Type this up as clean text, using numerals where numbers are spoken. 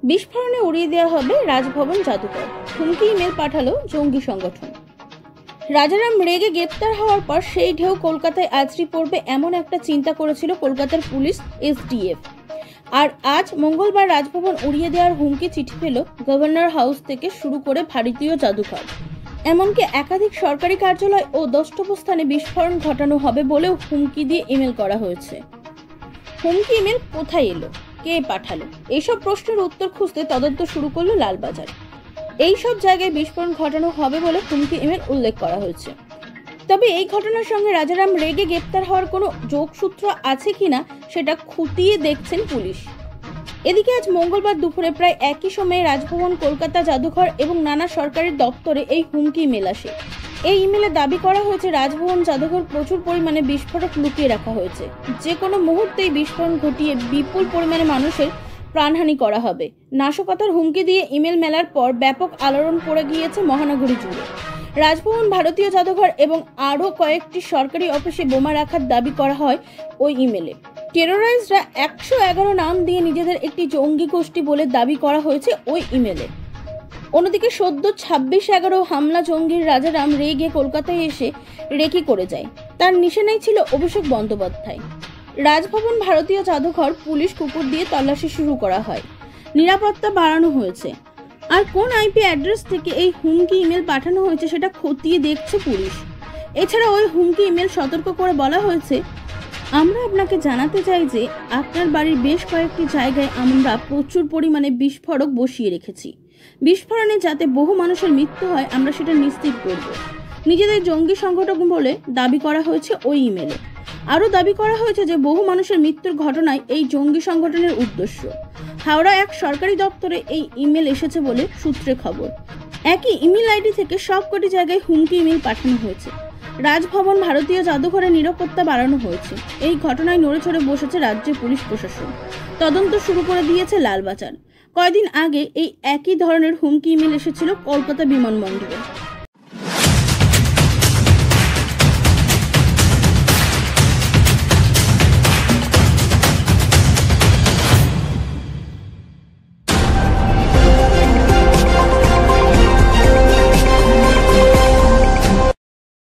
বিস্ফোরণে উড়িয়ে দেওয়া হবে রাজভবন জাদুঘর, হুমকি ইমেল পাঠালো জঙ্গি সংগঠন। রাজারাম রেগে গ্রেপ্তার হওয়ার পর সেই ঢেউ কলকাতায় আছড়ে পড়বে এমন একটা চিন্তা করেছিল কলকাতার পুলিশ এসটিএফ। আর আজ মঙ্গলবার রাজভবন উড়িয়ে দেওয়ার হুমকি চিঠি পেল গভর্নর হাউস থেকে শুরু করে ভারতীয় জাদুঘর, এমনকি একাধিক সরকারি কার্যালয় ও দ্রষ্টব্যস্থানে বিস্ফোরণ ঘটানো হবে বলেও হুমকি দিয়ে ইমেল করা হয়েছে। হুমকি ইমেল কোথায় এলো, কে পাঠালো, এইসব প্রশ্নের উত্তর খুঁজতে তদন্ত শুরু করলো লালবাজার। এই সব জায়গায় বিস্ফোরণ ঘটানো হবে বলে হুমকি ইমেল উল্লেখ করা হয়েছে। তবে এই ঘটনার সঙ্গে রাজারাম রেগে গ্রেপ্তার হওয়ার কোনো যোগসূত্র আছে কিনা সেটা খতিয়ে দেখছেন পুলিশ। এদিকে আজ মঙ্গলবার দুপুরে প্রায় একই সময়ে রাজভবন, কলকাতা জাদুঘর এবং নানা সরকারি দপ্তরে এই হুমকি ইমেল আসে। এই ইমেলে দাবি করা হয়েছে রাজভবন জাদুঘর প্রচুর পরিমাণে বিস্ফোরক লুকিয়ে রাখা হয়েছে, যে কোনো মুহূর্তেই বিস্ফোরণ ঘটিয়ে বিপুল পরিমাণে মানুষের প্রাণহানি করা হবে। নাশকতার হুমকি দিয়ে ইমেল মেলার পর ব্যাপক আলোড়ন পড়ে গিয়েছে মহানগরী জুড়ে। রাজভবন, ভারতীয় জাদুঘর এবং আরও কয়েকটি সরকারি অফিসে বোমা রাখার দাবি করা হয় ওই ইমেলে। টেরোরাইজরা 111 নাম দিয়ে নিজেদের একটি জঙ্গি গোষ্ঠী বলে দাবি করা হয়েছে ওই ইমেলে। অন্যদিকে সদ্য 26/11 হামলা জঙ্গির রাজারাম রেগে কলকাতায় এসে রেকি করে যায়। তার নিশানায় ছিল অভিষেক বন্দ্যোপাধ্যায়। রাজভবন, ভারতীয় জাদুঘর পুলিশ কুকুর দিয়ে তল্লাশি শুরু করা হয়, নিরাপত্তা বাড়ানো হয়েছে। আর কোন আইপি অ্যাড্রেস থেকে এই হুমকি ইমেল পাঠানো হয়েছে সেটা খতিয়ে দেখছে পুলিশ। এছাড়া ওই হুমকি ইমেল সতর্ক করে বলা হয়েছে, আমরা আপনাকে জানাতে চাই যে আপনার বাড়ির বেশ কয়েকটি জায়গায় আমরা প্রচুর পরিমাণে বিস্ফোরক বসিয়ে রেখেছি। বিস্ফোরণে যাতে বহু মানুষের মৃত্যু হয় আমরা সেটা নিশ্চিত করব। নিজেদের জঙ্গি সংগঠন বলে দাবি করা হয়েছে ওই ইমেলে। আরও দাবি করা হয়েছে যে বহু মানুষের মৃত্যুর ঘটনায় এই জঙ্গি সংগঠনের উদ্দেশ্য। হাওড়া এক সরকারি দপ্তরে এই ইমেল এসেছে বলে সূত্রে খবর। একই ইমেল আইডি থেকে সবকটি জায়গায় হুমকি ইমেল পাঠানো হয়েছে। রাজভবন, ভারতীয় জাদুঘরের নিরাপত্তা বাড়ানো হয়েছে। এই ঘটনায় নড়েচড়ে বসেছে রাজ্যের পুলিশ প্রশাসন। তদন্ত শুরু করে দিয়েছে লালবাজার। কয়েকদিন আগে এই একই ধরনের হুমকি ইমেল এসেছিল কলকাতা বিমানবন্দরে।